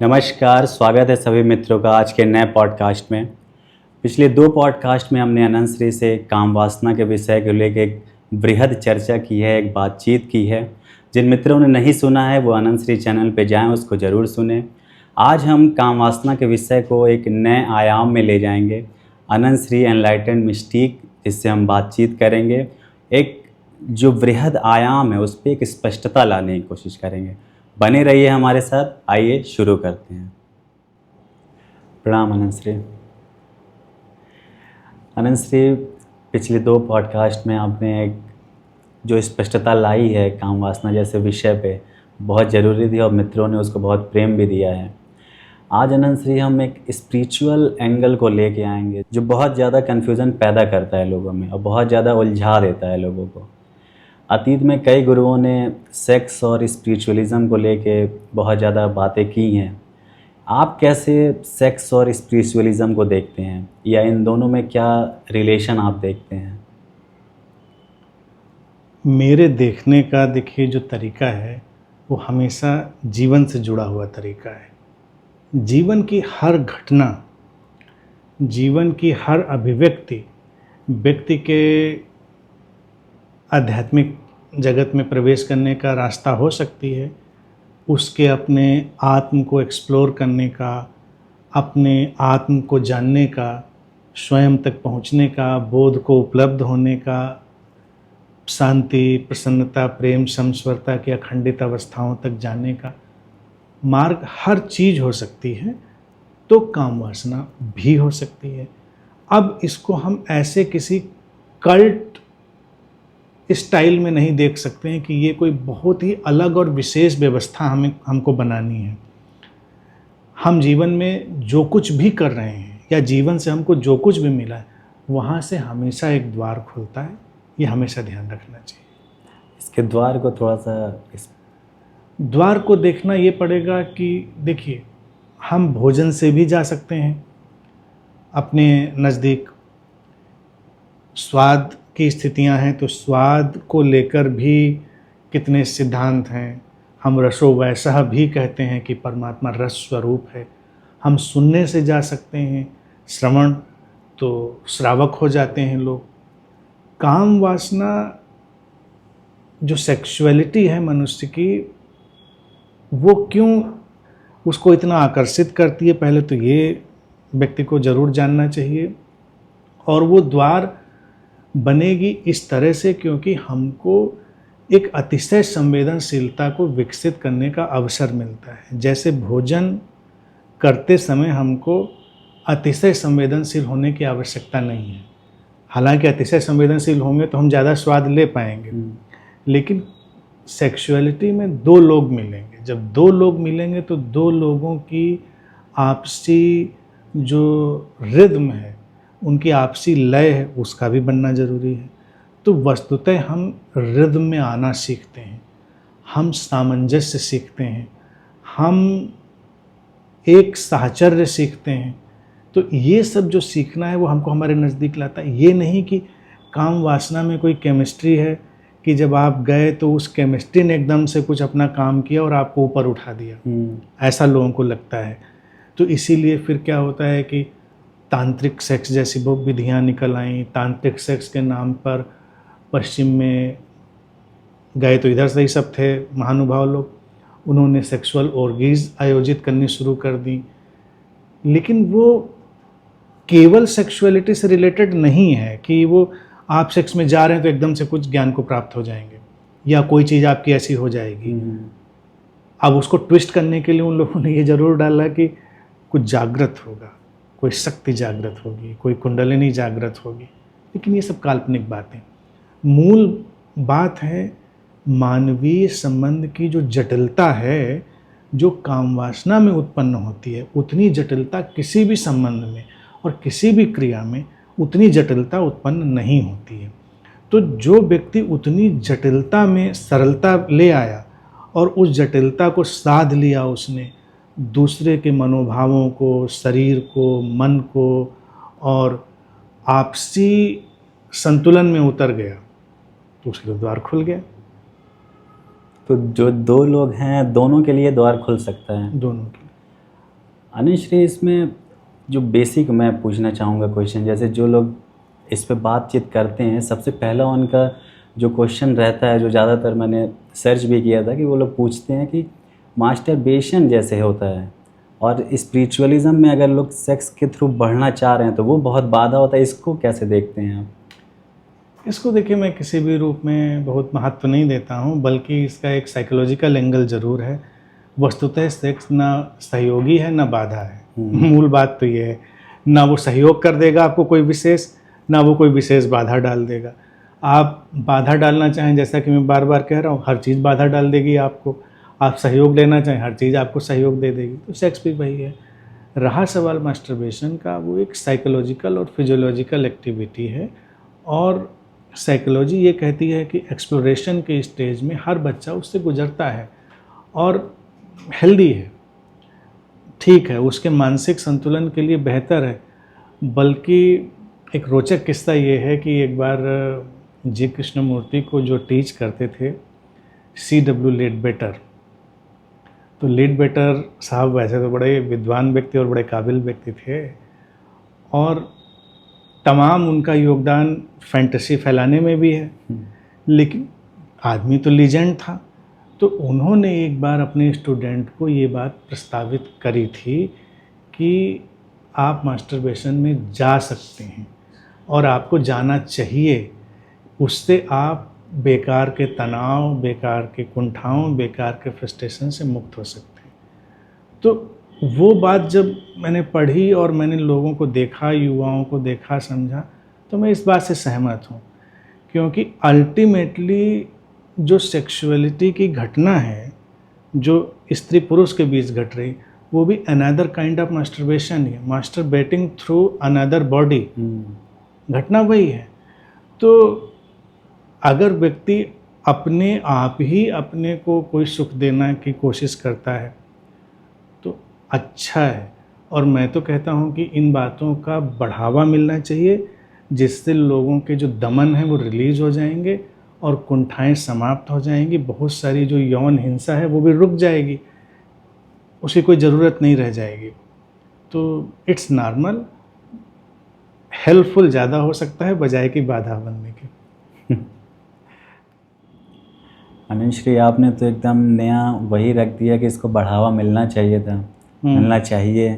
नमस्कार, स्वागत है सभी मित्रों का आज के नए पॉडकास्ट में। पिछले 2 पॉडकास्ट में हमने अनंत श्री से काम वासना के विषय को लेकर एक बृहद चर्चा की है, एक बातचीत की है। जिन मित्रों ने नहीं सुना है वो अनंत श्री चैनल पे जाएं, उसको ज़रूर सुनें। आज हम काम वासना के विषय को एक नए आयाम में ले जाएंगे। अनंत श्री एनलाइटेंड मिस्टिक, जिससे हम बातचीत करेंगे, एक जो बृहद आयाम है उस पर एक स्पष्टता लाने की कोशिश करेंगे। बने रहिए हमारे साथ। आइए शुरू करते हैं। प्रणाम अनंत श्री। अनंत श्री, पिछले 2 पॉडकास्ट में आपने एक जो स्पष्टता लाई है काम वासना जैसे विषय पे, बहुत ज़रूरी थी और मित्रों ने उसको बहुत प्रेम भी दिया है। आज अनंत श्री हम एक स्पिरिचुअल एंगल को लेके आएंगे जो बहुत ज़्यादा कन्फ्यूज़न पैदा करता है लोगों में और बहुत ज़्यादा उलझा देता है लोगों को। अतीत में कई गुरुओं ने सेक्स और स्पिरिचुअलिज़म को लेके बहुत ज़्यादा बातें की हैं। आप कैसे सेक्स और स्पिरिचुअलिज़म को देखते हैं, या इन दोनों में क्या रिलेशन आप देखते हैं? मेरे देखने का देखिए जो तरीका है वो हमेशा जीवन से जुड़ा हुआ तरीका है। जीवन की हर घटना, जीवन की हर अभिव्यक्ति व्यक्ति के आध्यात्मिक जगत में प्रवेश करने का रास्ता हो सकती है। उसके अपने आत्म को एक्सप्लोर करने का, अपने आत्म को जानने का, स्वयं तक पहुंचने का, बोध को उपलब्ध होने का, शांति, प्रसन्नता, प्रेम, समस्वरता की अखंडित अवस्थाओं तक जाने का मार्ग हर चीज़ हो सकती है। तो काम वासना भी हो सकती है। अब इसको हम ऐसे किसी कल्ट स्टाइल में नहीं देख सकते हैं कि ये कोई बहुत ही अलग और विशेष व्यवस्था हमको बनानी है। हम जीवन में जो कुछ भी कर रहे हैं या जीवन से हमको जो कुछ भी मिला है, वहाँ से हमेशा एक द्वार खुलता है। ये हमेशा ध्यान रखना चाहिए। इसके द्वार को थोड़ा सा द्वार को देखना ये पड़ेगा कि देखिए, हम भोजन से भी जा सकते हैं अपने नज़दीक। स्वाद की स्थितियां हैं तो स्वाद को लेकर भी कितने सिद्धांत हैं। हम रसो वैसा भी कहते हैं कि परमात्मा रस स्वरूप है। हम सुनने से जा सकते हैं, श्रवण तो श्रावक हो जाते हैं लोग। काम वासना जो सेक्सुअलिटी है मनुष्य की, वो क्यों उसको इतना आकर्षित करती है, पहले तो ये व्यक्ति को ज़रूर जानना चाहिए। और वो द्वार बनेगी इस तरह से क्योंकि हमको एक अतिशय संवेदनशीलता को विकसित करने का अवसर मिलता है। जैसे भोजन करते समय हमको अतिशय संवेदनशील होने की आवश्यकता नहीं है। हालांकि अतिशय संवेदनशील होंगे तो हम ज़्यादा स्वाद ले पाएंगे, लेकिन सेक्सुअलिटी में 2 लोग मिलेंगे। जब 2 लोग मिलेंगे तो 2 लोगों की आपसी जो रिदम है, उनकी आपसी लय है, उसका भी बनना ज़रूरी है। तो वस्तुतः हम रिदम में आना सीखते हैं, हम सामंजस्य सीखते हैं, हम एक साहचर्य सीखते हैं। तो ये सब जो सीखना है वो हमको हमारे नज़दीक लाता है। ये नहीं कि काम वासना में कोई केमिस्ट्री है कि जब आप गए तो उस केमिस्ट्री ने एकदम से कुछ अपना काम किया और आपको ऊपर उठा दिया। ऐसा लोगों को लगता है। तो इसीलिए फिर क्या होता है कि तांत्रिक सेक्स जैसी बहुत विधियाँ निकल आईं। तांत्रिक सेक्स के नाम पर पश्चिम में गए तो इधर से ही सब थे महानुभाव लोग, उन्होंने सेक्सुअल ऑर्गीज आयोजित करनी शुरू कर दी। लेकिन वो केवल सेक्सुअलिटी से रिलेटेड नहीं है कि वो आप सेक्स में जा रहे हैं तो एकदम से कुछ ज्ञान को प्राप्त हो जाएंगे या कोई चीज़ आपकी ऐसी हो जाएगी। अब उसको ट्विस्ट करने के लिए उन लोगों ने ये ज़रूर डाला कि कुछ जागृत होगा, कोई शक्ति जागृत होगी, कोई कुंडलिनी जागृत होगी। लेकिन ये सब काल्पनिक बातें। मूल बात है मानवीय संबंध की जो जटिलता है, जो काम वासना में उत्पन्न होती है, उतनी जटिलता किसी भी संबंध में और किसी भी क्रिया में उतनी जटिलता उत्पन्न नहीं होती है। तो जो व्यक्ति उतनी जटिलता में सरलता ले आया और उस जटिलता को साध लिया, उसने दूसरे के मनोभावों को, शरीर को, मन को और आपसी संतुलन में उतर गया, तो उसके लिए द्वार खुल गया। तो जो 2 लोग हैं, दोनों के लिए द्वार खुल सकता है? दोनों के लिए। अनुश्री, इसमें जो बेसिक मैं पूछना चाहूँगा क्वेश्चन, जैसे जो लोग इस पे बातचीत करते हैं, सबसे पहला उनका जो क्वेश्चन रहता है, जो ज़्यादातर मैंने सर्च भी किया था, कि वो लोग पूछते हैं कि मास्टरबेशन जैसे होता है और स्पिरिचुअलिज्म में अगर लोग सेक्स के थ्रू बढ़ना चाह रहे हैं तो वो बहुत बाधा होता है, इसको कैसे देखते हैं आप? इसको देखिए, मैं किसी भी रूप में बहुत महत्व नहीं देता हूँ, बल्कि इसका एक साइकोलॉजिकल एंगल ज़रूर है। वस्तुतः सेक्स ना सहयोगी है ना बाधा है। मूल बात तो ये है, ना वो सहयोग कर देगा आपको कोई विशेष, ना वो कोई विशेष बाधा डाल देगा। आप बाधा डालना चाहें, जैसा कि मैं बार बार कह रहा हूँ, हर चीज़ बाधा डाल देगी आपको। आप सहयोग लेना चाहें, हर चीज़ आपको सहयोग दे देगी। तो सेक्स भी वही है। रहा सवाल मास्टरबेशन का, वो एक साइकोलॉजिकल और फिजियोलॉजिकल एक्टिविटी है, और साइकोलॉजी ये कहती है कि एक्सप्लोरेशन के स्टेज में हर बच्चा उससे गुजरता है और हेल्दी है, ठीक है, उसके मानसिक संतुलन के लिए बेहतर है। बल्कि एक रोचक किस्सा ये है कि एक बार जी कृष्णमूर्ति को जो टीच करते थे C.W. लेडबेटर, तो लेडबेटर साहब वैसे तो बड़े विद्वान व्यक्ति और बड़े काबिल व्यक्ति थे, और तमाम उनका योगदान फैंटेसी फैलाने में भी है, लेकिन आदमी तो लीजेंड था। तो उन्होंने एक बार अपने स्टूडेंट को ये बात प्रस्तावित करी थी कि आप मास्टरबेशन में जा सकते हैं और आपको जाना चाहिए। उससे आप बेकार के तनाव, बेकार के कुंठाओं, बेकार के फ्रस्ट्रेशन से मुक्त हो सकते हैं। तो वो बात जब मैंने पढ़ी और मैंने लोगों को देखा, युवाओं को देखा, समझा, तो मैं इस बात से सहमत हूँ, क्योंकि अल्टीमेटली जो सेक्सुअलिटी की घटना है, जो स्त्री पुरुष के बीच घट रही, वो भी अनदर काइंड ऑफ मास्टरबेशन है, मास्टरबेटिंग थ्रू अनदर बॉडी। घटना वही है। तो अगर व्यक्ति अपने आप ही अपने को कोई सुख देना की कोशिश करता है तो अच्छा है, और मैं तो कहता हूँ कि इन बातों का बढ़ावा मिलना चाहिए, जिससे लोगों के जो दमन है वो रिलीज हो जाएंगे और कुंठाएं समाप्त हो जाएंगी। बहुत सारी जो यौन हिंसा है वो भी रुक जाएगी, उसकी कोई ज़रूरत नहीं रह जाएगी। तो इट्स नॉर्मल, हेल्पफुल ज़्यादा हो सकता है बजाय कि बाधा बनने के। अनुश्री, आपने तो एकदम नया वही रख दिया कि इसको बढ़ावा मिलना चाहिए था, मिलना चाहिए।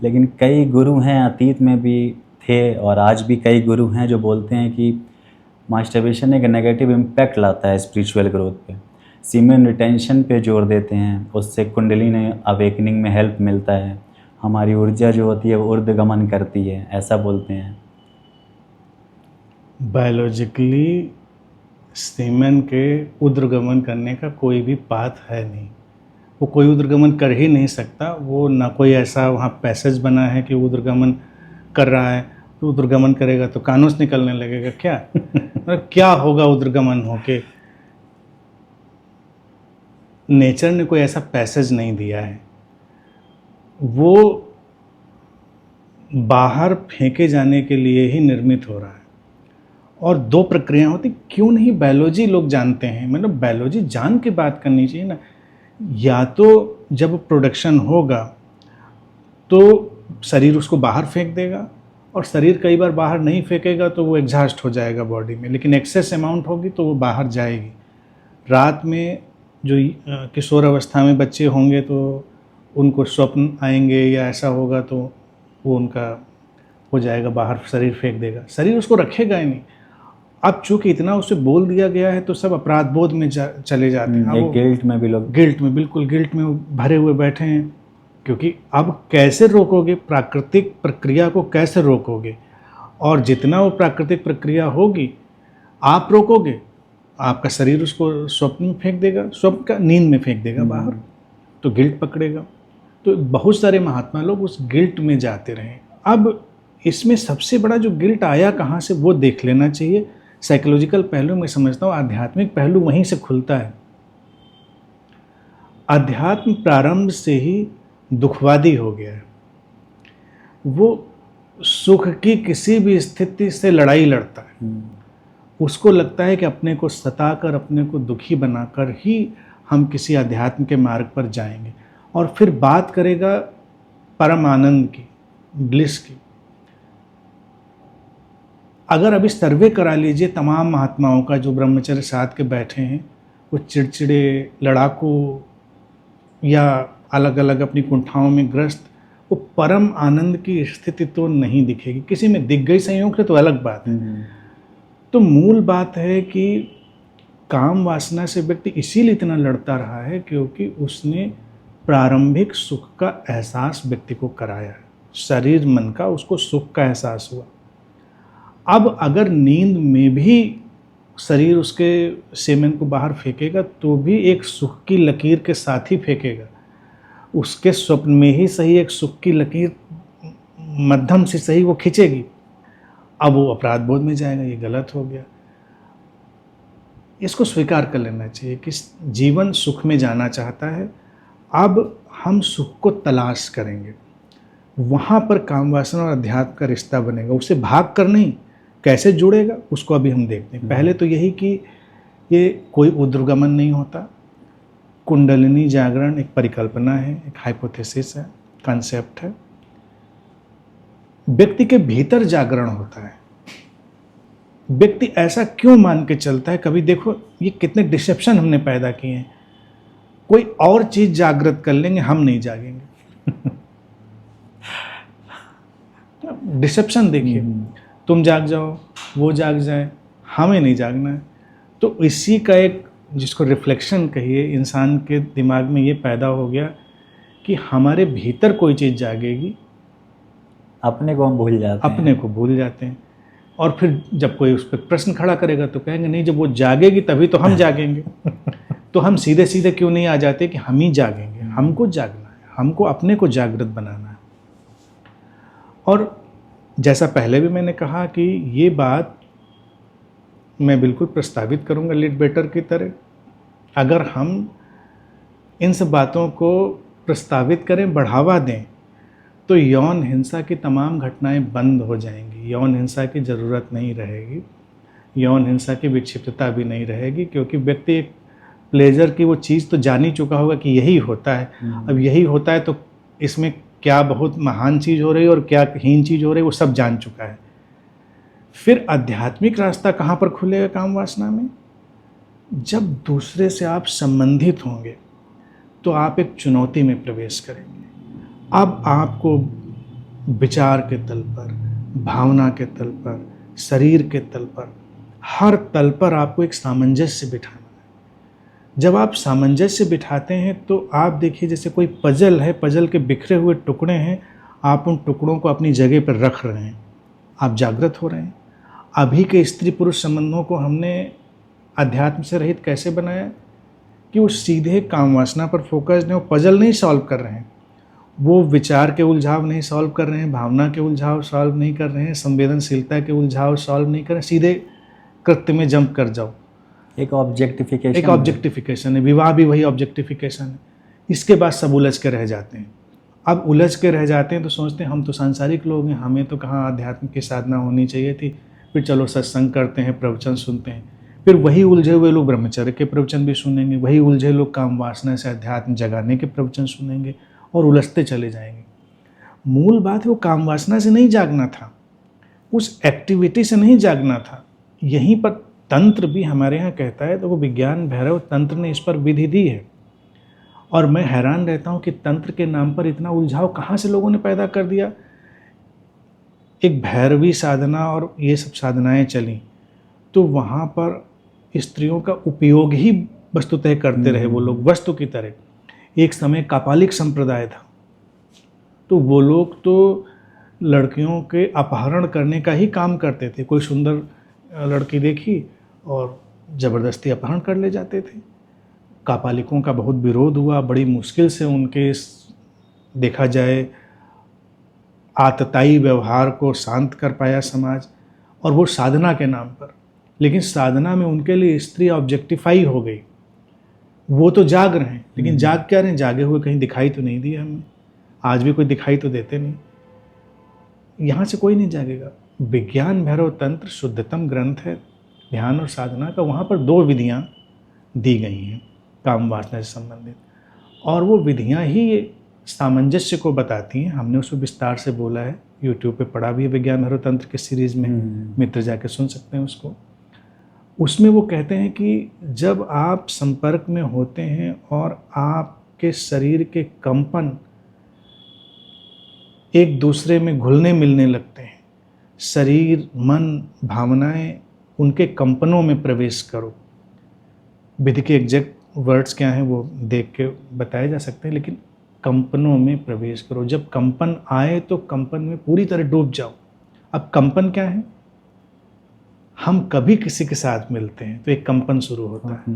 लेकिन कई गुरु हैं, अतीत में भी थे और आज भी कई गुरु हैं जो बोलते हैं कि मास्टरबेशन एक नेगेटिव इम्पैक्ट लाता है स्पिरिचुअल ग्रोथ पे, सीमेन रिटेंशन पे जोर देते हैं, उससे कुंडलिनी अवेकनिंग में हेल्प मिलता है, हमारी ऊर्जा जो होती है वो ऊर्ध्वगमन करती है, ऐसा बोलते हैं। बायोलॉजिकली सीमेन के ऊर्ध्वगमन करने का कोई भी पाथ है नहीं, वो कोई ऊर्ध्वगमन कर ही नहीं सकता। वो ना कोई ऐसा वहाँ पैसेज बना है कि ऊर्ध्वगमन कर रहा है, तो ऊर्ध्वगमन करेगा तो कानूस निकलने लगेगा क्या? मतलब क्या होगा ऊर्ध्वगमन होके? नेचर ने कोई ऐसा पैसेज नहीं दिया है, वो बाहर फेंके जाने के लिए ही निर्मित हो रहा है। और दो प्रक्रिया होती, क्यों नहीं बायोलॉजी लोग जानते हैं, मतलब बायोलॉजी जान के बात करनी चाहिए ना। या तो जब प्रोडक्शन होगा तो शरीर उसको बाहर फेंक देगा, और शरीर कई बार बाहर नहीं फेंकेगा तो वो एग्जॉस्ट हो जाएगा बॉडी में, लेकिन एक्सेस अमाउंट होगी तो वो बाहर जाएगी। रात में जो किशोर अवस्था में बच्चे होंगे तो उनको स्वप्न आएंगे या ऐसा होगा तो वो उनका हो जाएगा बाहर, शरीर फेंक देगा, शरीर उसको रखेगा ही नहीं। अब चूंकि इतना उसे बोल दिया गया है तो सब अपराध बोध में चले जाते हैं, गिल्ट में भी लोग, गिल्ट में, बिल्कुल गिल्ट में भरे हुए बैठे हैं। क्योंकि अब कैसे रोकोगे प्राकृतिक प्रक्रिया को, कैसे रोकोगे? और जितना वो प्राकृतिक प्रक्रिया होगी आप रोकोगे, आपका शरीर उसको स्वप्न में फेंक देगा, स्वप्न का नींद में फेंक देगा बाहर, तो गिल्ट पकड़ेगा। तो बहुत सारे महात्मा लोग उस गिल्ट में जाते रहे। अब इसमें सबसे बड़ा जो गिल्ट आया कहाँ से, वो देख लेना चाहिए। साइकोलॉजिकल पहलू में समझता हूँ, आध्यात्मिक पहलू वहीं से खुलता है। अध्यात्म प्रारंभ से ही दुखवादी हो गया है। वो सुख की किसी भी स्थिति से लड़ाई लड़ता है। उसको लगता है कि अपने को सताकर, अपने को दुखी बनाकर ही हम किसी अध्यात्म के मार्ग पर जाएंगे, और फिर बात करेगा परम आनंद की, ब्लिस की। अगर अभी सर्वे करा लीजिए तमाम महात्माओं का जो ब्रह्मचर्य साध के बैठे हैं, वो चिड़चिड़े, लड़ाकू या अलग अलग अपनी कुंठाओं में ग्रस्त, वो परम आनंद की स्थिति तो नहीं दिखेगी। किसी में दिख गई संयोग से तो अलग बात है। तो मूल बात है कि काम वासना से व्यक्ति इसीलिए इतना लड़ता रहा है क्योंकि उसने प्रारंभिक सुख का एहसास व्यक्ति को कराया है। शरीर मन का उसको सुख का एहसास हुआ। अब अगर नींद में भी शरीर उसके सेमेन को बाहर फेंकेगा तो भी एक सुख की लकीर के साथ ही फेंकेगा। उसके स्वप्न में ही सही एक सुख की लकीर मध्यम से सही वो खींचेगी। अब वो अपराध बोध में जाएगा, ये गलत हो गया। इसको स्वीकार कर लेना चाहिए कि जीवन सुख में जाना चाहता है। अब हम सुख को तलाश करेंगे, वहाँ पर काम वासना और अध्यात्म का रिश्ता बनेगा। उसे भाग कर नहीं, कैसे जुड़ेगा उसको अभी हम देखते हैं। पहले तो यही कि ये कोई उद्रगमन नहीं होता। कुंडलिनी जागरण एक परिकल्पना है, एक हाइपोथेसिस है, कॉन्सेप्ट है। व्यक्ति के भीतर जागरण होता है। व्यक्ति ऐसा क्यों मान के चलता है, कभी देखो ये कितने डिसेप्शन हमने पैदा किए हैं। कोई और चीज जागृत कर लेंगे, हम नहीं जागेंगे। डिसेप्शन देखिए, तुम जाग जाओ, वो जाग जाए, हमें नहीं जागना है। तो इसी का एक, जिसको रिफ्लेक्शन कहिए, इंसान के दिमाग में ये पैदा हो गया कि हमारे भीतर कोई चीज़ जागेगी, अपने को हम भूल जाते हैं। अपने को भूल जाते हैं। और फिर जब कोई उस पर प्रश्न खड़ा करेगा तो कहेंगे नहीं, जब वो जागेगी तभी तो हम जागेंगे। तो हम सीधे सीधे क्यों नहीं आ जाते कि हम ही जागेंगे। हमको जागना है, हमको अपने को जागृत बनाना है। और जैसा पहले भी मैंने कहा कि ये बात मैं बिल्कुल प्रस्तावित करूंगा लीड बेटर की तरह। अगर हम इन सब बातों को प्रस्तावित करें, बढ़ावा दें, तो यौन हिंसा की तमाम घटनाएं बंद हो जाएंगी। यौन हिंसा की ज़रूरत नहीं रहेगी, यौन हिंसा की विक्षिप्तता भी नहीं रहेगी, क्योंकि व्यक्ति एक प्लेजर की वो चीज़ तो जान ही चुका होगा कि यही होता है। अब यही होता है तो इसमें क्या बहुत महान चीज़ हो रही है और क्या हीन चीज़ हो रही है, वो सब जान चुका है। फिर आध्यात्मिक रास्ता कहाँ पर खुलेगा काम वासना में? जब दूसरे से आप संबंधित होंगे तो आप एक चुनौती में प्रवेश करेंगे। अब आपको विचार के तल पर, भावना के तल पर, शरीर के तल पर, हर तल पर आपको एक सामंजस्य बिठाना है। जब आप सामंजस्य बिठाते हैं तो आप देखिए जैसे कोई पजल है, पजल के बिखरे हुए टुकड़े हैं, आप उन टुकड़ों को अपनी जगह पर रख रहे हैं, आप जागृत हो रहे हैं। अभी के स्त्री पुरुष संबंधों को हमने अध्यात्म से रहित कैसे बनाया कि वो सीधे काम वासना पर फोकस्ड है। वो पजल नहीं सॉल्व कर रहे हैं, वो विचार के उलझाव नहीं सॉल्व कर रहे हैं, भावना के उलझाव सॉल्व नहीं कर रहे हैं, संवेदनशीलता के उलझाव सॉल्व नहीं कर रहे हैं। सीधे कृत्य में जंप कर जाओ। एक ऑब्जेक्टिफिकेशन, एक ऑब्जेक्टिफिकेशन है। विवाह भी वही ऑब्जेक्टिफिकेशन है। इसके बाद सब उलझ के रह जाते हैं। अब उलझ के रह जाते हैं तो सोचते हैं हम तो सांसारिक लोग हैं, हमें तो कहाँ आध्यात्म की साधना होनी चाहिए थी। फिर चलो सत्संग करते हैं, प्रवचन सुनते हैं। फिर वही उलझे हुए लोग ब्रह्मचर्य के प्रवचन भी सुनेंगे, वही उलझे लोग काम वासना से अध्यात्म जगाने के प्रवचन सुनेंगे और उलझते चले जाएंगे। मूल बात है वो काम वासना से नहीं जागना था, उस एक्टिविटी से नहीं जागना था। यहीं पर तंत्र भी हमारे यहाँ कहता है, तो वो विज्ञान भैरव तंत्र ने इस पर विधि दी है। और मैं हैरान रहता हूँ कि तंत्र के नाम पर इतना उलझाव कहाँ से लोगों ने पैदा कर दिया। एक भैरवी साधना और ये सब साधनाएं चली तो वहाँ पर स्त्रियों का उपयोग ही वस्तुतः करते रहे वो लोग, वस्तु की तरह। एक समय कापालिक संप्रदाय था, तो वो लोग तो लड़कियों के अपहरण करने का ही काम करते थे। कोई सुंदर लड़की देखी और ज़बरदस्ती अपहरण कर ले जाते थे। कापालिकों का बहुत विरोध हुआ, बड़ी मुश्किल से उनके देखा जाए आतताई व्यवहार को शांत कर पाया समाज, और वो साधना के नाम पर। लेकिन साधना में उनके लिए स्त्री ऑब्जेक्टिफाई हो गई। वो तो जाग रहे हैं, लेकिन जाग क्या रहे हैं? जागे हुए कहीं दिखाई तो नहीं दिए हमें। आज भी कोई दिखाई तो देते नहीं। यहाँ से कोई नहीं जागेगा। विज्ञान भैरव तंत्र शुद्धतम ग्रंथ है ध्यान और साधना का। वहाँ पर 2 विधियाँ दी गई हैं काम वासना से संबंधित, और वो विधियाँ ही सामंजस्य को बताती हैं। हमने उसको विस्तार से बोला है, यूट्यूब पे पढ़ा भी है विज्ञान भैरव तंत्र के सीरीज़ में, मित्र जाके सुन सकते हैं उसको। उसमें वो कहते हैं कि जब आप संपर्क में होते हैं और आपके शरीर के कंपन एक दूसरे में घुलने मिलने लगते हैं, शरीर, मन, भावनाएं उनके कंपनों में प्रवेश करो। विधि के एग्जैक्ट वर्ड्स क्या हैं वो देख के बताए जा सकते हैं, लेकिन कंपनों में प्रवेश करो। जब कंपन आए तो कंपन में पूरी तरह डूब जाओ। अब कंपन क्या है? हम कभी किसी के साथ मिलते हैं तो एक कंपन शुरू होता है,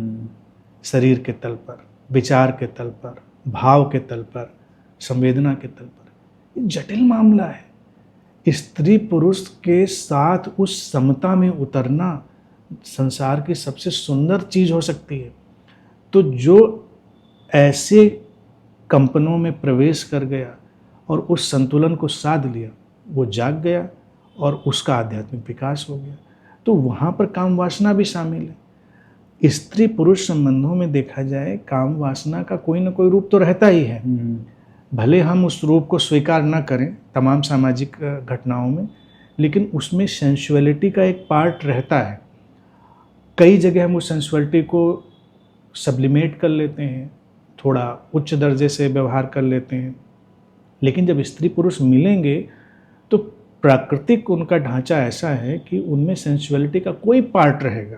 शरीर के तल पर, विचार के तल पर, भाव के तल पर, संवेदना के तल पर। ये जटिल मामला है। स्त्री पुरुष के साथ उस समता में उतरना संसार की सबसे सुंदर चीज हो सकती है। तो जो ऐसे कंपनों में प्रवेश कर गया और उस संतुलन को साध लिया, वो जाग गया और उसका आध्यात्मिक विकास हो गया। तो वहाँ पर काम वासना भी शामिल है। स्त्री पुरुष संबंधों में देखा जाए, काम वासना का कोई ना कोई रूप तो रहता ही है। भले हम उस रूप को स्वीकार न करें तमाम सामाजिक घटनाओं में, लेकिन उसमें सेंसुअलिटी का एक पार्ट रहता है। कई जगह हम उस सेंसुअलिटी को सब्लिमेट कर लेते हैं, थोड़ा उच्च दर्जे से व्यवहार कर लेते हैं, लेकिन जब स्त्री पुरुष मिलेंगे तो प्राकृतिक उनका ढांचा ऐसा है कि उनमें सेंसुअलिटी का कोई पार्ट रहेगा।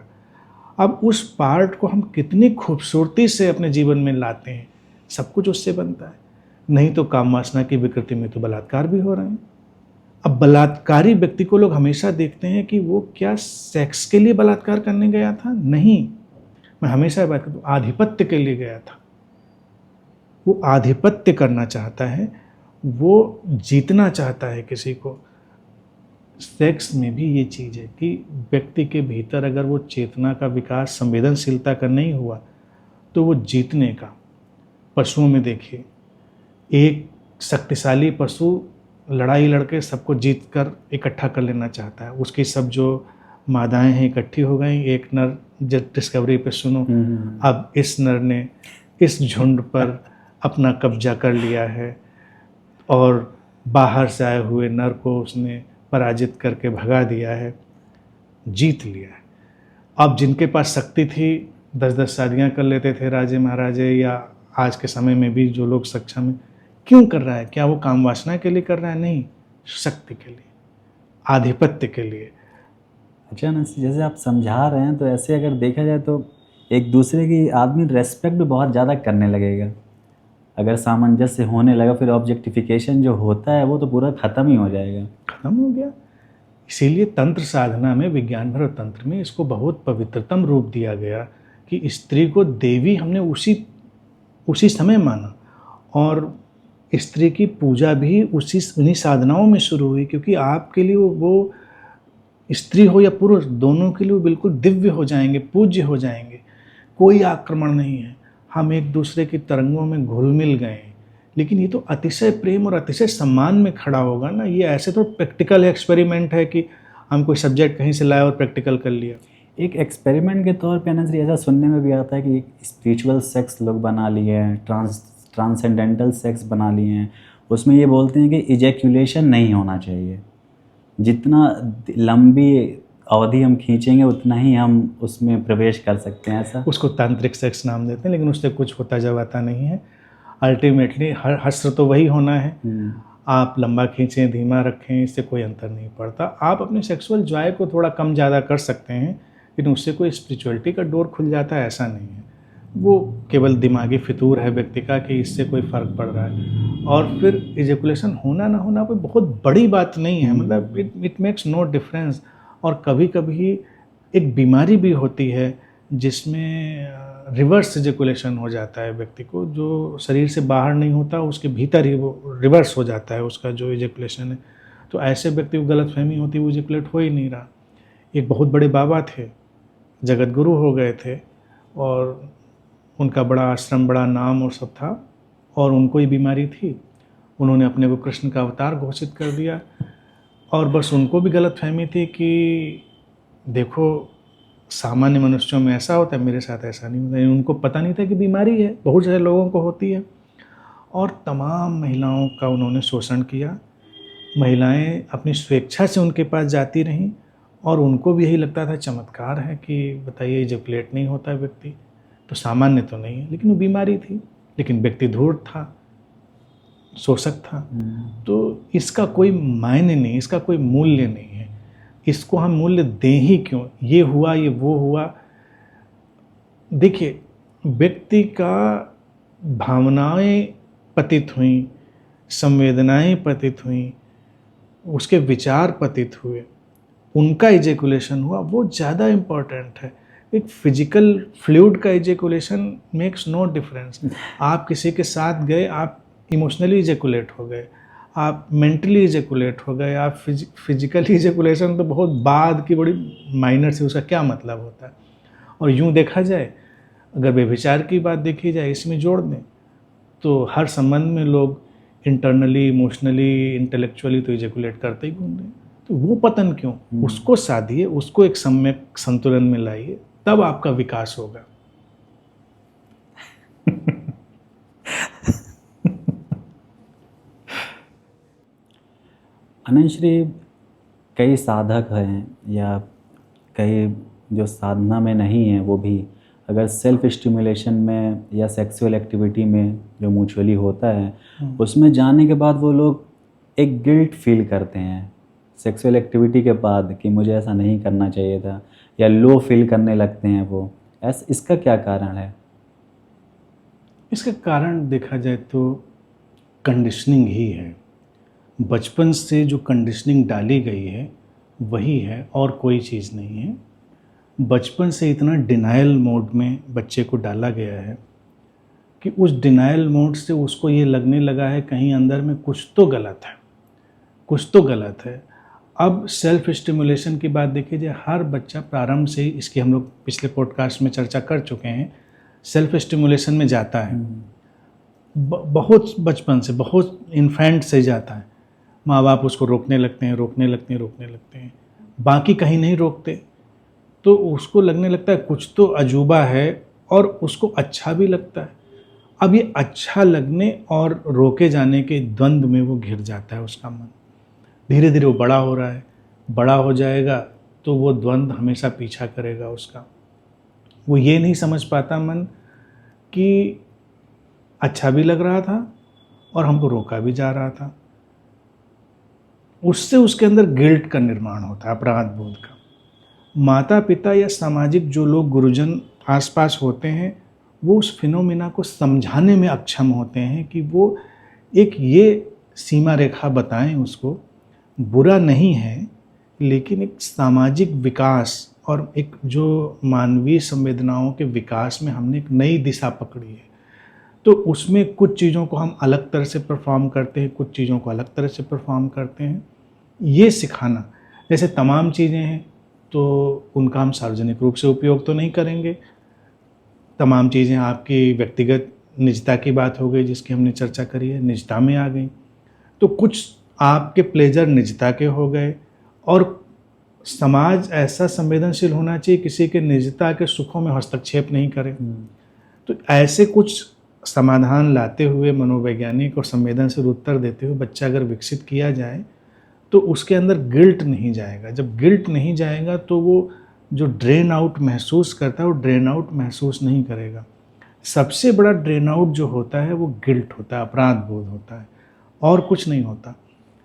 अब उस पार्ट को हम कितनी खूबसूरती से अपने जीवन में लाते हैं, सब कुछ उससे बनता है। नहीं तो काम वासना की विकृति में तो बलात्कार भी हो रहे हैं। अब बलात्कारी व्यक्ति को लोग हमेशा देखते हैं कि वो क्या सेक्स के लिए बलात्कार करने गया था? नहीं, मैं हमेशा बात करता हूँ, आधिपत्य के लिए गया था। वो आधिपत्य करना चाहता है, वो जीतना चाहता है किसी को। सेक्स में भी ये चीज़ है कि व्यक्ति के भीतर अगर वो चेतना का विकास, संवेदनशीलता का नहीं हुआ तो वो जीतने का। पशुओं में देखिए, एक शक्तिशाली पशु लड़ाई लड़के सबको जीत कर इकट्ठा कर लेना चाहता है। उसकी सब जो मादाएं हैं इकट्ठी हो गई, एक नर, जब डिस्कवरी पे सुनो, अब इस नर ने इस झुंड पर अपना कब्जा कर लिया है और बाहर से आए हुए नर को उसने पराजित करके भगा दिया है, जीत लिया है। अब जिनके पास शक्ति थी 10-10 शादियाँ कर लेते थे राजे महाराजे, या आज के समय में भी जो लोग सक्षम हैं, क्यों कर रहा है? क्या वो काम वासना के लिए कर रहा है? नहीं, शक्ति के लिए, आधिपत्य के लिए। अच्छा नंसी, जैसे आप समझा रहे हैं तो ऐसे अगर देखा जाए तो एक दूसरे की आदमी रेस्पेक्ट भी बहुत ज़्यादा करने लगेगा। अगर सामंजस्य होने लगा फिर ऑब्जेक्टिफिकेशन जो होता है वो तो पूरा ख़त्म ही हो जाएगा। खत्म हो गया। इसीलिए तंत्र साधना में, विज्ञान भैरव तंत्र में इसको बहुत पवित्रतम रूप दिया गया कि स्त्री को देवी हमने उसी समय माना, और स्त्री की पूजा भी उन्हीं साधनाओं में शुरू हुई, क्योंकि आपके लिए वो स्त्री हो या पुरुष, दोनों के लिए वो बिल्कुल दिव्य हो जाएंगे, पूज्य हो जाएंगे। कोई आक्रमण नहीं है, हम एक दूसरे की तरंगों में घुल मिल गए हैं। लेकिन ये तो अतिशय प्रेम और अतिशय सम्मान में खड़ा होगा ना। ये ऐसे तो प्रैक्टिकल एक्सपेरिमेंट है कि हम कोई सब्जेक्ट कहीं से लाए और प्रैक्टिकल कर लिया। एक एक्सपेरिमेंट के तौर पे अनंत, ऐसा सुनने में भी आता है कि स्पिरिचुअल सेक्स लोग बना लिए हैं, ट्रांसेंडेंटल सेक्स बना लिए हैं। उसमें ये बोलते हैं कि इजैक्यूलेशन नहीं होना चाहिए, जितना लंबी अवधि हम खींचेंगे उतना ही हम उसमें प्रवेश कर सकते हैं। ऐसा उसको तांत्रिक सेक्स नाम देते हैं, लेकिन उससे कुछ होता जवाता नहीं है। अल्टीमेटली हश्र तो वही होना है। आप लंबा खींचें, धीमा रखें, इससे कोई अंतर नहीं पड़ता। आप अपने सेक्सुअल जॉय को थोड़ा कम ज़्यादा कर सकते हैं, लेकिन उससे कोई स्पिरिचुअलिटी का डोर खुल जाता है ऐसा नहीं है। वो केवल दिमागी फितूर है व्यक्ति का कि इससे कोई फ़र्क पड़ रहा है। और फिर इजैकुलेशन होना ना होना कोई बहुत बड़ी बात नहीं है, मतलब इट मेक्स नो डिफरेंस। और कभी कभी एक बीमारी भी होती है जिसमें रिवर्स इजैकुलेशन हो जाता है व्यक्ति को, जो शरीर से बाहर नहीं होता, उसके भीतर ही वो रिवर्स हो जाता है उसका जो इजैकुलेशन है। तो ऐसे व्यक्ति को गलतफहमी होती है, वो इजैकुलेट हो ही नहीं रहा। एक बहुत बड़े बाबा थे, जगत गुरु हो गए थे, और उनका बड़ा आश्रम, बड़ा नाम और सब था, और उनको ही बीमारी थी। उन्होंने अपने को कृष्ण का अवतार घोषित कर दिया, और बस उनको भी गलतफहमी थी कि देखो सामान्य मनुष्यों में ऐसा होता है, मेरे साथ ऐसा नहीं होता। उनको पता नहीं था कि बीमारी है, बहुत सारे लोगों को होती है। और तमाम महिलाओं का उन्होंने शोषण किया। महिलाएं अपनी स्वेच्छा से उनके पास जाती रहीं और उनको भी यही लगता था चमत्कार है कि बताइए इजैकुलेट नहीं होता व्यक्ति, तो सामान्य तो नहीं है, लेकिन वो बीमारी थी, लेकिन व्यक्ति धूर्त था, शोषक था। तो इसका कोई मायने नहीं, इसका कोई मूल्य नहीं है। इसको हम मूल्य दें ही क्यों? ये हुआ, ये वो हुआ। देखिए, व्यक्ति का भावनाएं पतित हुई, संवेदनाएं पतित हुई, उसके विचार पतित हुए, उनका इजैकुलेशन हुआ, वो ज़्यादा इम्पॉर्टेंट है। एक फिजिकल फ्लूइड का इजैकुलेशन मेक्स नो डिफरेंस। आप किसी के साथ गए, आप इमोशनली इजैकुलेट हो गए, आप मेंटली इजैकुलेट हो गए, आप फिजिकली इजैकुलेशन तो बहुत बाद की बड़ी माइनर से, उसका क्या मतलब होता है। और यूँ देखा जाए, अगर व्यभिचार की बात देखी जाए, इसमें जोड़ दें, तो हर संबंध में लोग इंटरनली, इमोशनली, इंटेलेक्चुअली तो इजैकुलेट करते ही घूम रहे हैं। तो वो पतन क्यों? उसको साधिए, उसको एक सम्यक संतुलन में लाइए, तब आपका विकास होगा। अनंत श्री, कई साधक हैं या कई जो साधना में नहीं हैं, वो भी अगर सेल्फ स्टिमुलेशन में या सेक्सुअल एक्टिविटी में जो म्यूचुअली होता है, उसमें जाने के बाद वो लोग एक गिल्ट फील करते हैं सेक्सुअल एक्टिविटी के बाद कि मुझे ऐसा नहीं करना चाहिए था, या लो फील करने लगते हैं वो। इसका क्या कारण है? इसका कारण देखा जाए तो कंडीशनिंग ही है। बचपन से जो कंडीशनिंग डाली गई है वही है, और कोई चीज़ नहीं है। बचपन से इतना डिनायल मोड में बच्चे को डाला गया है कि उस डिनायल मोड से उसको ये लगने लगा है कहीं अंदर में कुछ तो गलत है, कुछ तो गलत है। अब सेल्फ स्टिमुलेशन की बात देखी जाए, हर बच्चा प्रारंभ से ही, इसकी हम लोग पिछले पॉडकास्ट में चर्चा कर चुके हैं, सेल्फ स्टिमुलेशन में जाता है। बहुत बचपन से, बहुत इन्फेंट से जाता है। माँ बाप उसको रोकने लगते हैं, रोकने लगते हैं, बाकी कहीं नहीं रोकते, तो उसको लगने लगता है कुछ तो अजूबा है, और उसको अच्छा भी लगता है। अब ये अच्छा लगने और रोके जाने के द्वंद्व में वो घिर जाता है उसका मन। धीरे धीरे वो बड़ा हो रहा है, बड़ा हो जाएगा तो वो द्वंद्व हमेशा पीछा करेगा उसका। वो ये नहीं समझ पाता मन कि अच्छा भी लग रहा था और हमको रोका भी जा रहा था। उससे उसके अंदर गिल्ट का निर्माण होता है, अपराध बोध का। माता पिता या सामाजिक जो लोग गुरुजन आसपास होते हैं, वो उस फिनोमिना को समझाने में अक्षम होते हैं कि वो एक ये सीमा रेखा बताएं उसको। बुरा नहीं है, लेकिन एक सामाजिक विकास और एक जो मानवीय संवेदनाओं के विकास में हमने एक नई दिशा पकड़ी है, तो उसमें कुछ चीज़ों को हम अलग तरह से परफॉर्म करते हैं, कुछ चीज़ों को अलग तरह से परफॉर्म करते हैं। ये सिखाना, जैसे तमाम चीज़ें हैं तो उनका हम सार्वजनिक रूप से उपयोग तो नहीं करेंगे। तमाम चीज़ें आपकी व्यक्तिगत निजता की बात हो गई, जिसकी हमने चर्चा करी है, निजता में आ गई। तो कुछ आपके प्लेजर निजता के हो गए, और समाज ऐसा संवेदनशील होना चाहिए किसी के निजता के सुखों में हस्तक्षेप नहीं करे। तो ऐसे कुछ समाधान लाते हुए, मनोवैज्ञानिक और संवेदनशील उत्तर देते हुए बच्चा अगर विकसित किया जाए तो उसके अंदर गिल्ट नहीं जाएगा। जब गिल्ट नहीं जाएगा तो वो जो ड्रेन आउट महसूस करता है, वो ड्रेन आउट महसूस नहीं करेगा। सबसे बड़ा ड्रेन आउट जो होता है वो गिल्ट होता है, अपराध बोध होता है, और कुछ नहीं होता।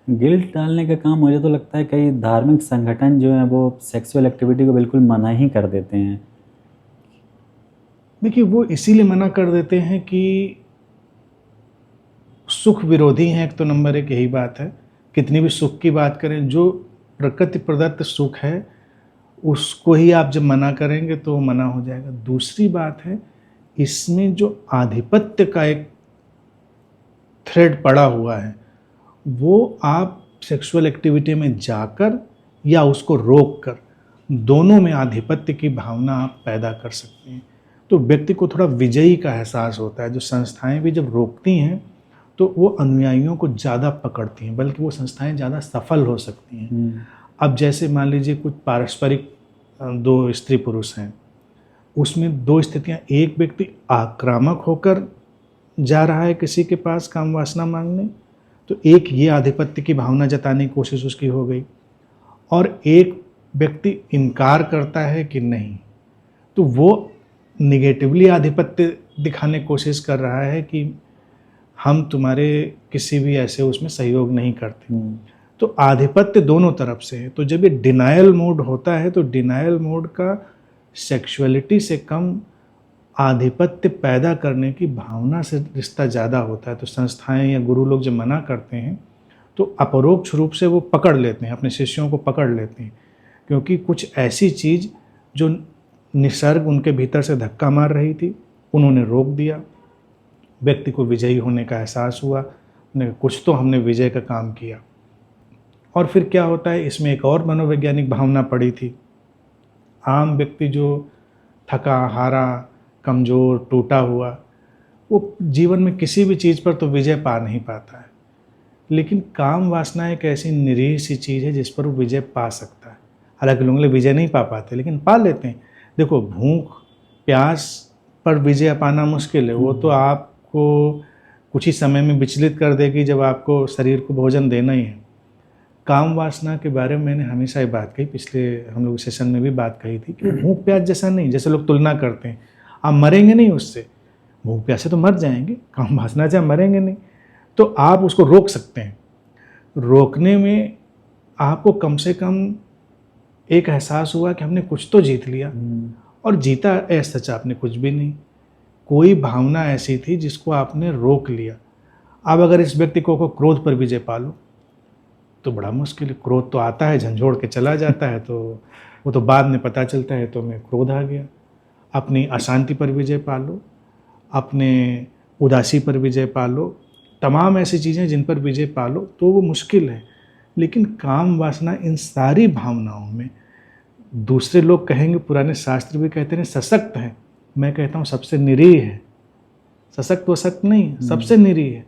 गिल्ट डालने का काम मुझे तो लगता है कई धार्मिक संगठन जो हैं वो सेक्सुअल एक्टिविटी को बिल्कुल मना ही कर देते हैं। देखिए, वो इसीलिए मना कर देते हैं कि सुख विरोधी हैं, एक तो नंबर एक यही बात है। कितनी भी सुख की बात करें, जो प्रकृति प्रदत्त सुख है उसको ही आप जब मना करेंगे तो वो मना हो जाएगा। दूसरी बात है, इसमें जो आधिपत्य का एक थ्रेड पड़ा हुआ है, वो आप सेक्सुअल एक्टिविटी में जाकर या उसको रोक कर, दोनों में आधिपत्य की भावना आप पैदा कर सकते हैं। तो व्यक्ति को थोड़ा विजयी का एहसास होता है। जो संस्थाएं भी जब रोकती हैं तो वो अनुयायियों को ज़्यादा पकड़ती हैं, बल्कि वो संस्थाएं ज़्यादा सफल हो सकती हैं। अब जैसे मान लीजिए कुछ पारस्परिक दो स्त्री पुरुष हैं, उसमें दो स्थितियां, एक व्यक्ति आक्रामक होकर जा रहा है किसी के पास काम वासना मांगने, तो एक ये आधिपत्य की भावना जताने की कोशिश उसकी हो गई, और एक व्यक्ति इनकार करता है कि नहीं, तो वो निगेटिवली आधिपत्य दिखाने की कोशिश कर रहा है कि हम तुम्हारे किसी भी ऐसे उसमें सहयोग नहीं करते। तो आधिपत्य दोनों तरफ से है। तो जब ये डिनायल मोड होता है तो डिनायल मोड का सेक्सुअलिटी से कम आधिपत्य पैदा करने की भावना से रिश्ता ज़्यादा होता है। तो संस्थाएं या गुरु लोग जब मना करते हैं तो अपरोक्ष रूप से वो पकड़ लेते हैं, अपने शिष्यों को पकड़ लेते हैं, क्योंकि कुछ ऐसी चीज़ जो निसर्ग उनके भीतर से धक्का मार रही थी उन्होंने रोक दिया। व्यक्ति को विजयी होने का एहसास हुआ, कुछ तो हमने विजय का काम किया। और फिर क्या होता है, इसमें एक और मनोवैज्ञानिक भावना पड़ी थी। आम व्यक्ति जो थका हारा, कमज़ोर, टूटा हुआ, वो जीवन में किसी भी चीज़ पर तो विजय पा नहीं पाता है, लेकिन काम वासना एक ऐसी निरीह सी चीज़ है जिस पर वो विजय पा सकता है। हालांकि लोग विजय नहीं पा पाते लेकिन पा लेते हैं। देखो, भूख प्यास पर विजय पाना मुश्किल है, वो तो आपको कुछ ही समय में विचलित कर देगी जब आपको शरीर को भोजन देना ही है। काम वासना के बारे में मैंने हमेशा ये बात कही, पिछले हम लोग सेशन में भी बात कही थी कि भूख प्यास जैसा नहीं, जैसे लोग तुलना करते हैं, आप मरेंगे नहीं उससे, भूख प्यास से तो मर जाएंगे, काम वासना से आप मरेंगे नहीं। तो आप उसको रोक सकते हैं। रोकने में आपको कम से कम एक एहसास हुआ कि हमने कुछ तो जीत लिया, और जीता ऐसा सच आपने कुछ भी नहीं। कोई भावना ऐसी थी जिसको आपने रोक लिया। अब अगर इस व्यक्ति को क्रोध पर विजय पा लो तो बड़ा मुश्किल है। क्रोध तो आता है, झंझोड़ के चला जाता है, तो वो तो बाद में पता चलता है तो मैं क्रोध आ गया। अपनी अशांति पर विजय पा लो, अपने उदासी पर विजय पा लो, तमाम ऐसी चीज़ें जिन पर विजय पा लो तो वो मुश्किल है। लेकिन काम वासना इन सारी भावनाओं में, दूसरे लोग कहेंगे, पुराने शास्त्र भी कहते हैं सशक्त है, मैं कहता हूँ सबसे निरीह है। सशक्त व सक्त नहीं, सबसे निरीह है।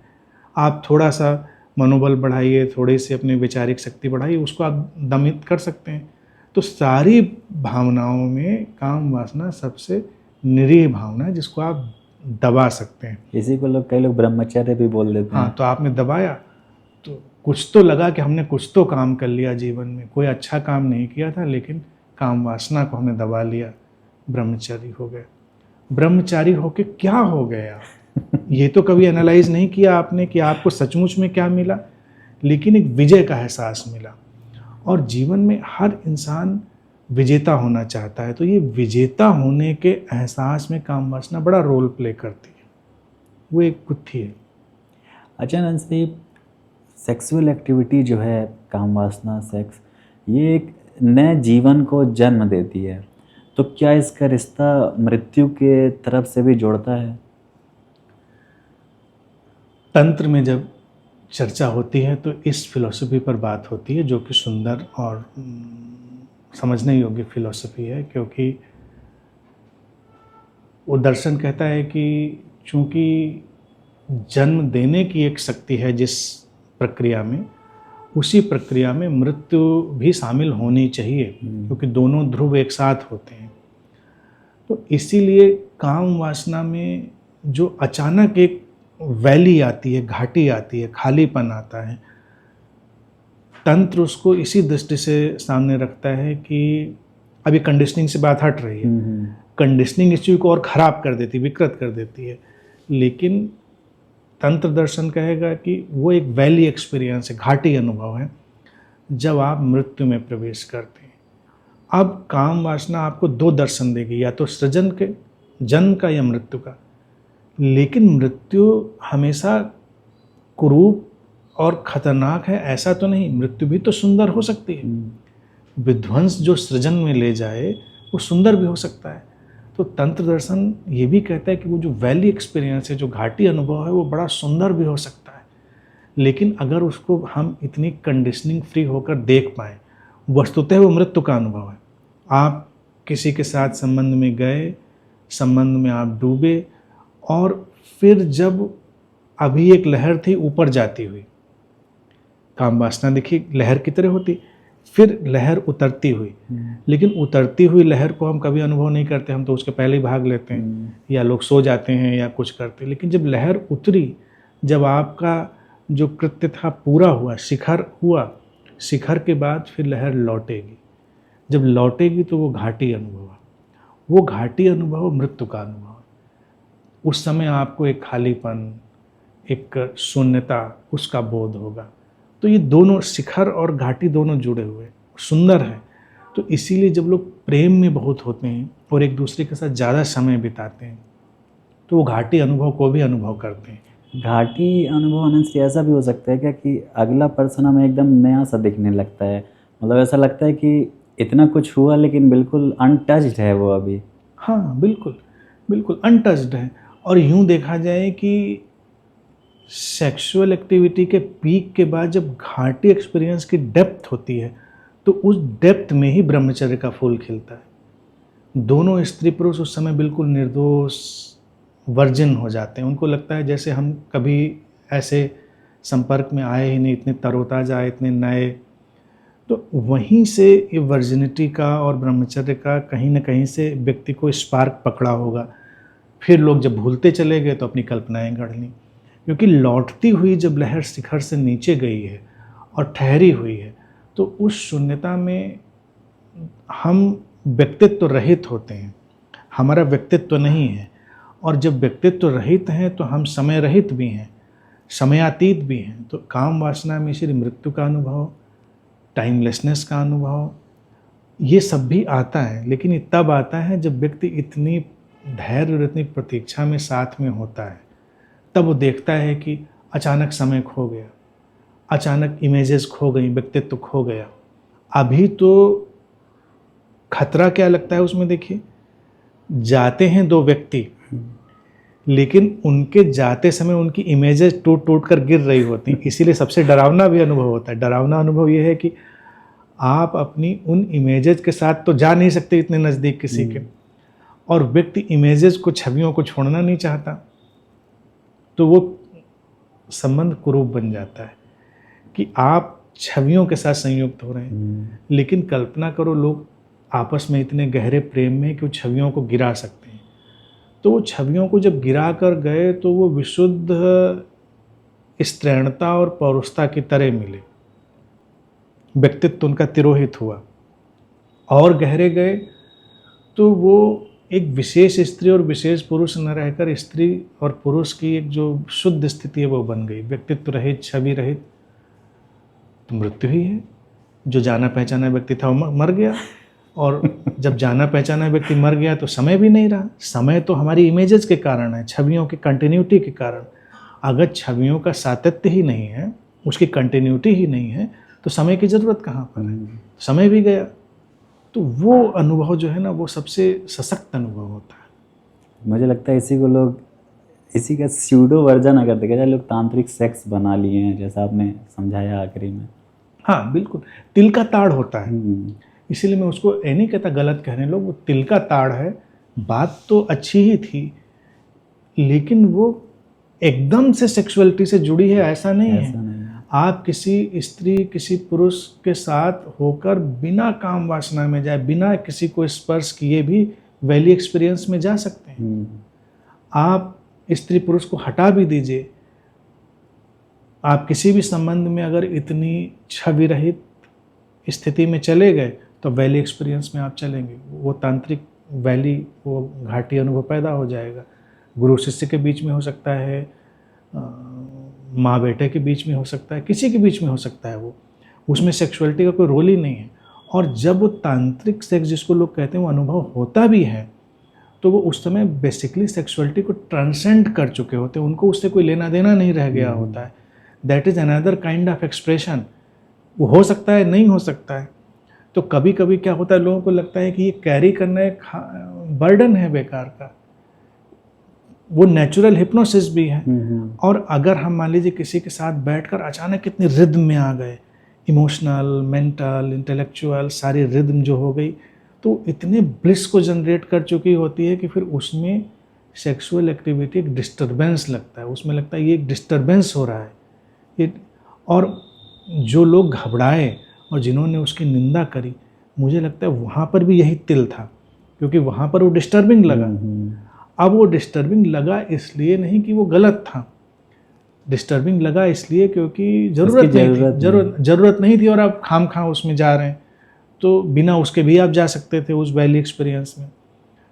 आप थोड़ा सा मनोबल बढ़ाइए, थोड़ी सी अपनी वैचारिक शक्ति बढ़ाइए, उसको आप दमित कर सकते हैं। तो सारी भावनाओं में काम वासना सबसे निरीह भावना है जिसको आप दबा सकते हैं। इसी को कई लोग ब्रह्मचर्य भी बोल देते हैं। हाँ, तो आपने दबाया तो कुछ तो लगा कि हमने कुछ तो काम कर लिया जीवन में, कोई अच्छा काम नहीं किया था लेकिन काम वासना को हमने दबा लिया, ब्रह्मचारी हो गए। ब्रह्मचारी होके क्या हो गया ये तो कभी एनालाइज नहीं किया आपने कि आपको सचमुच में क्या मिला, लेकिन एक विजय का एहसास मिला। और जीवन में हर इंसान विजेता होना चाहता है, तो ये विजेता होने के एहसास में काम वासना बड़ा रोल प्ले करती है, वो एक गुत्थी है। अच्छा नंसी, सेक्सुअल एक्टिविटी जो है, काम वासना, सेक्स, ये एक नए जीवन को जन्म देती है, तो क्या इसका रिश्ता मृत्यु के तरफ से भी जोड़ता है? तंत्र में जब चर्चा होती है तो इस फिलॉसफी पर बात होती है, जो कि सुंदर और समझने योग्य फिलॉसफी है, क्योंकि वो दर्शन कहता है कि चूंकि जन्म देने की एक शक्ति है जिस प्रक्रिया में, उसी प्रक्रिया में मृत्यु भी शामिल होनी चाहिए, क्योंकि दोनों ध्रुव एक साथ होते हैं। तो इसीलिए काम वासना में जो अचानक एक वैली आती है, घाटी आती है, खालीपन आता है, तंत्र उसको इसी दृष्टि से सामने रखता है कि अभी कंडीशनिंग से बात हट रही है। कंडीशनिंग इस चीज़ को और ख़राब कर देती, विकृत कर देती है, लेकिन तंत्र दर्शन कहेगा कि वो एक वैली एक्सपीरियंस है, घाटी अनुभव है जब आप मृत्यु में प्रवेश करते हैं। अब काम वासना आपको दो दर्शन देगी, या तो सृजन के, जन्म का, या मृत्यु का। लेकिन मृत्यु हमेशा कुरूप और खतरनाक है ऐसा तो नहीं, मृत्यु भी तो सुंदर हो सकती है। विध्वंस जो सृजन में ले जाए वो सुंदर भी हो सकता है। तो तंत्र दर्शन ये भी कहता है कि वो जो वैली एक्सपीरियंस है, जो घाटी अनुभव है, वो बड़ा सुंदर भी हो सकता है, लेकिन अगर उसको हम इतनी कंडीशनिंग फ्री होकर देख पाएँ, वस्तुतः वो मृत्यु का अनुभव है। आप किसी के साथ संबंध में गए, संबंध में आप डूबे, और फिर जब अभी एक लहर थी ऊपर जाती हुई, काम वासना देखिए लहर की तरह होती, फिर लहर उतरती हुई, लेकिन उतरती हुई लहर को हम कभी अनुभव नहीं करते, हम तो उसके पहले ही भाग लेते हैं या लोग सो जाते हैं या कुछ करते हैं। लेकिन जब लहर उतरी, जब आपका जो कृत्य था पूरा हुआ, शिखर हुआ, शिखर के बाद फिर लहर लौटेगी। जब लौटेगी तो वो घाटी अनुभव है, वो घाटी अनुभव मृत्यु का अनुभव है। उस समय आपको एक खालीपन, एक शून्यता, उसका बोध होगा। तो ये दोनों शिखर और घाटी दोनों जुड़े हुए सुंदर है। तो इसीलिए जब लोग प्रेम में बहुत होते हैं और एक दूसरे के साथ ज़्यादा समय बिताते हैं तो वो घाटी अनुभव को भी अनुभव करते हैं। घाटी अनुभव अनंत से ऐसा भी हो सकता है क्या कि अगला पर्सन हमें एकदम नया सा दिखने लगता है, मतलब ऐसा लगता है कि इतना कुछ हुआ लेकिन बिल्कुल अनटच्ड है वो अभी। हाँ बिल्कुल, बिल्कुल अनटच्ड है। और यूँ देखा जाए कि सेक्सुअल एक्टिविटी के पीक के बाद जब घाटी एक्सपीरियंस की डेप्थ होती है तो उस डेप्थ में ही ब्रह्मचर्य का फूल खिलता है। दोनों स्त्री पुरुष उस समय बिल्कुल निर्दोष वर्जिन हो जाते हैं। उनको लगता है जैसे हम कभी ऐसे संपर्क में आए ही नहीं, इतने तरोताज़ा आए, इतने नए। तो वहीं से ये वर्जिनिटी का और ब्रह्मचर्य का कहीं ना कहीं से व्यक्ति को स्पार्क पकड़ा होगा। फिर लोग जब भूलते चले गए तो अपनी कल्पनाएं गढ़ लीं, क्योंकि लौटती हुई जब लहर शिखर से नीचे गई है और ठहरी हुई है तो उस शून्यता में हम व्यक्तित्व रहित होते हैं, हमारा व्यक्तित्व नहीं है। और जब व्यक्तित्व रहित हैं तो हम समय रहित भी हैं, समयातीत भी हैं। तो काम वासना में श्री मृत्यु का अनुभव, टाइमलेसनेस का अनुभव, ये सब भी आता है। लेकिन ये तब आता है जब व्यक्ति इतनी धैर्य और इतनी प्रतीक्षा में साथ में होता है। तब वो देखता है कि अचानक समय खो गया, अचानक इमेजेस खो गई, व्यक्तित्व खो गया। अभी तो खतरा क्या लगता है उसमें, देखिए जाते हैं दो व्यक्ति, लेकिन उनके जाते समय उनकी इमेजेस टूट टूट कर गिर रही होती हैं। इसीलिए सबसे डरावना भी अनुभव होता है। डरावना अनुभव ये है कि आप अपनी उन इमेजेस के साथ तो जा नहीं सकते इतने नज़दीक किसी के, और व्यक्ति इमेजेस को, छवियों को छोड़ना नहीं चाहता, तो वो संबंध कुरूप बन जाता है कि आप छवियों के साथ संयुक्त हो रहे हैं। लेकिन कल्पना करो लोग आपस में इतने गहरे प्रेम में कि वो छवियों को गिरा सकते हैं। तो वो छवियों को जब गिरा कर गए तो वो विशुद्ध स्त्रैणता और पौरुषता की तरह मिले, व्यक्तित्व उनका तिरोहित हुआ। और गहरे गए तो वो एक विशेष स्त्री और विशेष पुरुष न रहकर स्त्री और पुरुष की एक जो शुद्ध स्थिति है वो बन गई, व्यक्तित्व रहित, छवि रहित। तो मृत्यु ही है। जो जाना पहचाना व्यक्ति था वो मर गया, और जब जाना पहचाना व्यक्ति मर गया तो समय भी नहीं रहा। समय तो हमारी इमेजेस के कारण है, छवियों की कंटिन्यूटी के कारण। अगर छवियों का सातत्य ही नहीं है, उसकी कंटिन्यूटी ही नहीं है, तो समय की ज़रूरत कहाँ पर है। समय भी गया। तो वो अनुभव जो है ना, वो सबसे सशक्त अनुभव होता है। मुझे लगता है इसी को लोग, इसी का स्यूडो वर्जन अगर देखा जाए, लोग तांत्रिक सेक्स बना लिए हैं, जैसा आपने समझाया आखिरी में। हाँ बिल्कुल, तिल का ताड़ होता है। इसीलिए मैं उसको ये नहीं कहता गलत कह रहे हैं लोग, वो तिल का ताड़ है। बात तो अच्छी ही थी, लेकिन वो एकदम से सेक्सुअलिटी से जुड़ी है ऐसा नहीं है। आप किसी स्त्री, किसी पुरुष के साथ होकर बिना काम वासना में जाए, बिना किसी को स्पर्श किए भी वैली एक्सपीरियंस में जा सकते हैं। आप स्त्री पुरुष को हटा भी दीजिए, आप किसी भी संबंध में अगर इतनी छवि रहित स्थिति में चले गए तो वैली एक्सपीरियंस में आप चलेंगे। वो तांत्रिक वैली, वो घाटी अनुभव पैदा हो जाएगा। गुरु शिष्य के बीच में हो सकता है, माँ बेटे के बीच में हो सकता है, किसी के बीच में हो सकता है। वो उसमें सेक्सुअलिटी का कोई रोल ही नहीं है। और जब वो तांत्रिक सेक्स जिसको लोग कहते हैं वो अनुभव होता भी है, तो वो उस समय बेसिकली सेक्सुअलिटी को ट्रांसेंड कर चुके होते हैं। उनको उससे कोई लेना देना नहीं रह गया होता है। That is another kind of expression. वो हो सकता है, नहीं हो सकता है। तो कभी कभी क्या होता है, लोगों को लगता है कि ये कैरी करना एक बर्डन है बेकार का। वो नेचुरल हिप्नोसिस भी है। और अगर हम मान लीजिए किसी के साथ बैठकर अचानक कितने रिद्म में आ गए, इमोशनल, मेंटल, इंटेलेक्चुअल, सारी रिद्म जो हो गई, तो इतने ब्लिस को जनरेट कर चुकी होती है कि फिर उसमें सेक्सुअल एक्टिविटी एक डिस्टर्बेंस लगता है। उसमें लगता है ये एक डिस्टर्बेंस हो रहा है। और जो लोग घबराए और जिन्होंने उसकी निंदा करी, मुझे लगता है वहाँ पर भी यही तिल था, क्योंकि वहाँ पर वो डिस्टर्बिंग लगा। अब वो डिस्टर्बिंग लगा इसलिए नहीं कि वो गलत था, डिस्टर्बिंग लगा इसलिए क्योंकि ज़रूरत नहीं थी, और आप खाम खा उसमें जा रहे हैं, तो बिना उसके भी आप जा सकते थे उस वैली एक्सपीरियंस में।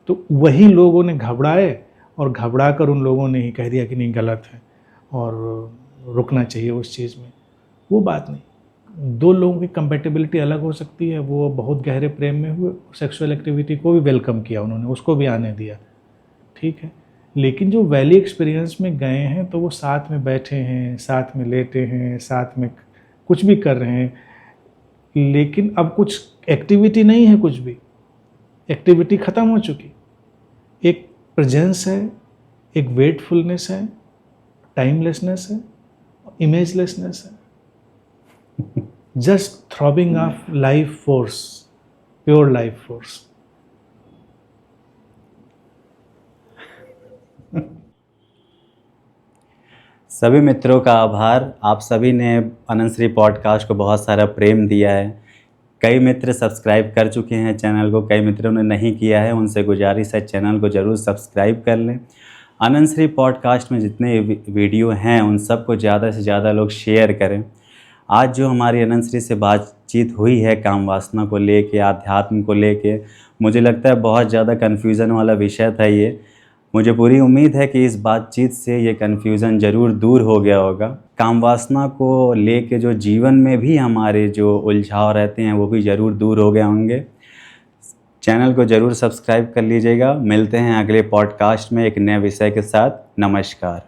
तो वही लोगों ने घबराए, और घबरा कर उन लोगों ने ही कह दिया कि नहीं गलत है और रुकना चाहिए उस चीज़ में। वो बात नहीं, दो लोगों की कंपेटिबिलिटी अलग हो सकती है। वो बहुत गहरे प्रेम में हुए, सेक्सुअल एक्टिविटी को भी वेलकम किया उन्होंने, उसको भी आने दिया, ठीक है। लेकिन जो वैली एक्सपीरियंस में गए हैं तो वो साथ में बैठे हैं, साथ में लेटे हैं, साथ में कुछ भी कर रहे हैं, लेकिन अब कुछ एक्टिविटी नहीं है, कुछ भी एक्टिविटी ख़त्म हो चुकी। एक प्रेजेंस है, एक वेटफुलनेस है, टाइमलेसनेस है, इमेजलेसनेस है, just throbbing of life force, pure life force. सभी मित्रों का आभार। आप सभी ने अनंत श्री पॉडकास्ट को बहुत सारा प्रेम दिया है। कई मित्र सब्सक्राइब कर चुके हैं चैनल को, कई मित्रों ने नहीं किया है, उनसे गुजारिश है चैनल को ज़रूर सब्सक्राइब कर लें। अनंत श्री पॉडकास्ट में जितने वीडियो हैं उन सबको ज़्यादा से ज़्यादा लोग शेयर करें। आज जो हमारी अनंत श्री से बातचीत हुई है काम वासना को लेके, आध्यात्म को लेके, मुझे लगता है बहुत ज़्यादा कन्फ्यूज़न वाला विषय था ये। मुझे पूरी उम्मीद है कि इस बातचीत से ये कन्फ्यूज़न ज़रूर दूर हो गया होगा। काम वासना को लेके जो जीवन में भी हमारे जो उलझाव रहते हैं वो भी ज़रूर दूर हो गए होंगे। चैनल को ज़रूर सब्सक्राइब कर लीजिएगा। मिलते हैं अगले पॉडकास्ट में एक नए विषय के साथ। नमस्कार।